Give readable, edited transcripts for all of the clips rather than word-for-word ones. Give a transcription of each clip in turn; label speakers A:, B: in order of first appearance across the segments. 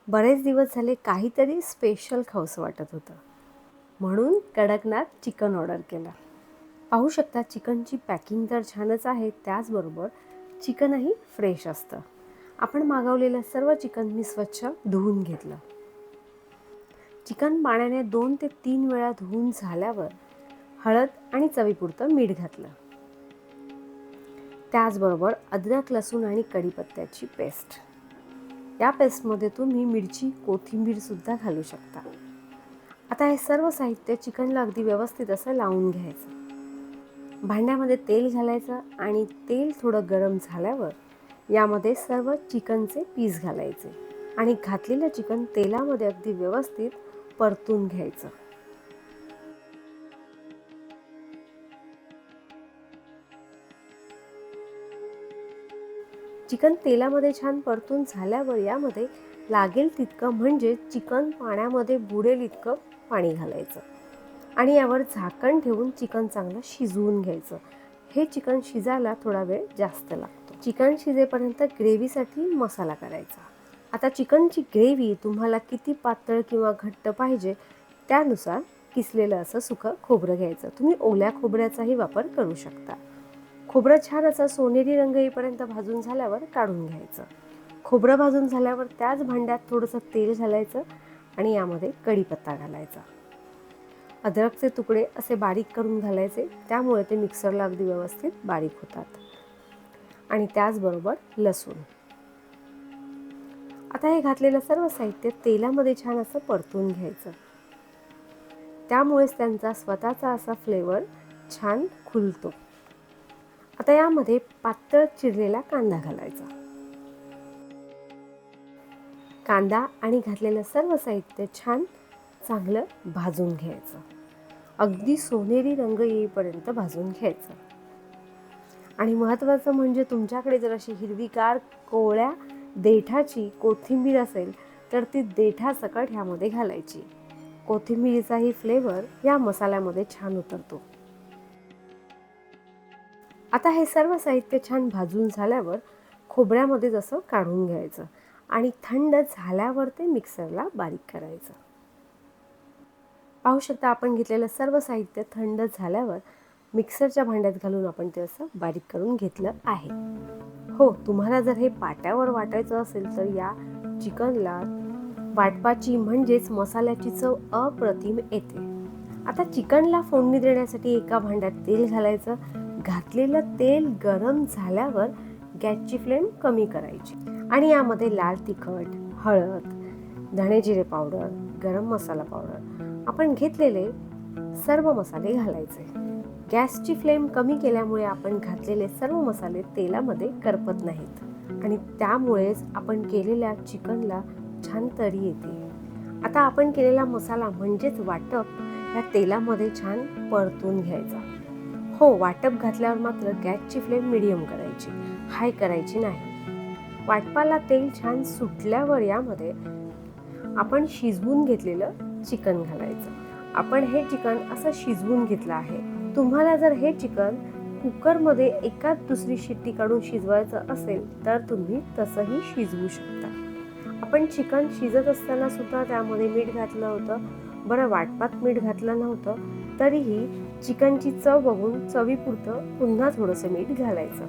A: बरेच दिवस झाले काहीतरी स्पेशल खावंसं वाटत होतं, म्हणून कडकनाथ चिकन ऑर्डर केलं. पाहू शकता चिकनची पॅकिंग तर छानच आहे, त्याचबरोबर चिकनही फ्रेश असतं. आपण मागवलेलं सर्व चिकन मी स्वच्छ धुवून घेतलं. चिकन पाण्याने 2 ते 3 वेळा धुवून झाल्यावर हळद आणि चवीपुरतं मीठ घातलं. त्याचबरोबर अद्रक, लसूण आणि कढीपत्त्याची पेस्ट. या पेस्टमध्ये तुम्ही मिरची, कोथिंबीर सुद्धा घालू शकता. आता हे सर्व साहित्य चिकनला अगदी व्यवस्थित असं लावून घ्यायचं. भांड्यामध्ये तेल घालायचं आणि तेल थोडं गरम झाल्यावर यामध्ये सर्व चिकनचे पीस घालायचे आणि घातलेलं चिकन तेलामध्ये अगदी व्यवस्थित परतून घ्यायचं. चिकन तेलामध्ये छान परतून झाल्यावर यामध्ये लागेल तितकं, म्हणजे चिकन पाण्यामध्ये बुडेल इतकं पाणी घालायचं आणि यावर झाकण ठेवून चिकन चांगलं शिजवून घ्यायचं. हे चिकन शिजायला थोडा वेळ जास्त लागतो. चिकन शिजेपर्यंत ग्रेव्हीसाठी मसाला करायचा. आता चिकनची ग्रेव्ही तुम्हाला किती पातळ किंवा घट्ट पाहिजे त्यानुसार किसलेलं असं सुकं खोबरं घ्यायचं. तुम्ही ओल्या खोबऱ्याचाही वापर करू शकता. खोबरं छान असं सोनेरी रंग येईपर्यंत भाजून झाल्यावर काढून घ्यायचं. खोबरं भाजून झाल्यावर त्याच भांड्यात थोडंसं तेल घालायचं आणि यामध्ये कढीपत्ता घालायचा. अद्रकचे तुकडे असे बारीक करून घालायचे, त्यामुळे ते मिक्सरला अगदी व्यवस्थित बारीक होतात. आणि त्याचबरोबर लसूण. आता हे घातलेलं सर्व साहित्य तेलामध्ये छान असं परतून घ्यायचं. त्यामुळेच त्यांचा स्वतःचा असा फ्लेवर छान खुलतो. आता यामध्ये पातळ चिरलेला कांदा घालायचा. कांदा आणि घातलेलं सर्व साहित्य छान चांगलं भाजून घ्यायचं. अगदी सोनेरी रंग येईपर्यंत भाजून घ्यायचं. आणि महत्त्वाचं म्हणजे तुमच्याकडे जर अशी हिरवीगार कोवळ्या देठाची कोथिंबीर असेल तर ती देठासकट ह्यामध्ये घालायची. कोथिंबीरीचाही फ्लेवर या मसाल्यामध्ये छान उतरतो. आता हे सर्व साहित्य छान भाजून झाल्यावर खोबऱ्यामध्ये जसं काढून घ्यायचं आणि थंड झाल्यावर ते मिक्सरला बारीक करायचं. पाहू शकता आपण घेतलेलं सर्व साहित्य थंड झाल्यावर मिक्सरच्या भांड्यात घालून आपण ते असं बारीक करून घेतलं आहे. हो, तुम्हाला जर हे पाट्यावर वाटायचं असेल तर या चिकनला वाटपाची म्हणजेच मसाल्याची चव अप्रतिम येते. आता चिकनला फोडणी देण्यासाठी एका भांड्यात तेल घालायचं. घातलेलं तेल गरम झाल्यावर गॅसची फ्लेम कमी करायची आणि यामध्ये लाल तिखट, हळद, धणे जिरे पावडर, गरम मसाला पावडर, आपण घेतलेले सर्व मसाले घालायचे. गॅसची फ्लेम कमी केल्यामुळे आपण घातलेले सर्व मसाले तेलामध्ये करपत नाहीत आणि त्यामुळेच आपण केलेल्या चिकनला छान तरी येते. आता आपण केलेला मसाला म्हणजेच वाटप या तेलामध्ये छान परतून घ्यायचा. हो, वाटप घातल्यावर मात्र गॅसची फ्लेम मिडियम करायची, हाय करायची नाही. वाटपाला तेल छान सुटल्यावर यामध्ये आपण शिजवून घेतलेलं चिकन घालायचं. आपण हे चिकन असं शिजवून घेतलं आहे. तुम्हाला जर हे चिकन कुकरमध्ये एकाच दुसरी शिट्टी काढून शिजवायचं असेल तर तुम्ही तसंही शिजवू शकता. आपण चिकन शिजत असताना सुद्धा त्यामध्ये मीठ घातलं होतं. बरं, वाटपात मीठ घातलं नव्हतं तरीही चिकनची चव बघून चवीपुरतं पुन्हा थोडंसं मीठ घालायचं,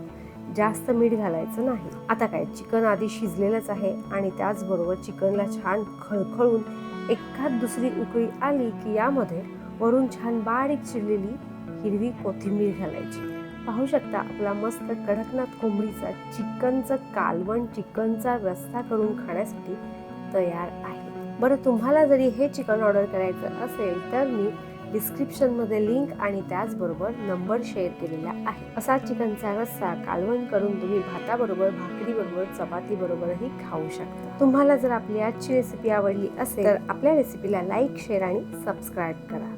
A: जास्त मीठ घालायचं नाही. आता काय, चिकन आधी शिजलेलंच आहे आणि त्याचबरोबर चिकनला छान खळखळून एखाद दुसरी उकळी आली की यामध्ये वरून छान बारीक चिरलेली हिरवी कोथिंबीर घालायची. पाहू शकता आपला मस्त कडकनाथ कोंबडीचा चिकनचं कालवण, चिकनचा रस्सा करून खाण्यासाठी तयार आहे. बरं, तुम्हाला जरी हे चिकन ऑर्डर करायचं असेल तर मी डिस्क्रिप्शनमध्ये लिंक आणि त्याचबरोबर नंबर शेअर केलेला आहे. असा चिकनचा रस्सा कालवण करून तुम्ही भाताबरोबर, भाकरीबरोबर, चपातीबरोबरही खाऊ शकता. तुम्हाला जर आपली आजची रेसिपी आवडली असेल तर आपल्या रेसिपीला लाईक, शेअर आणि सबस्क्राईब करा.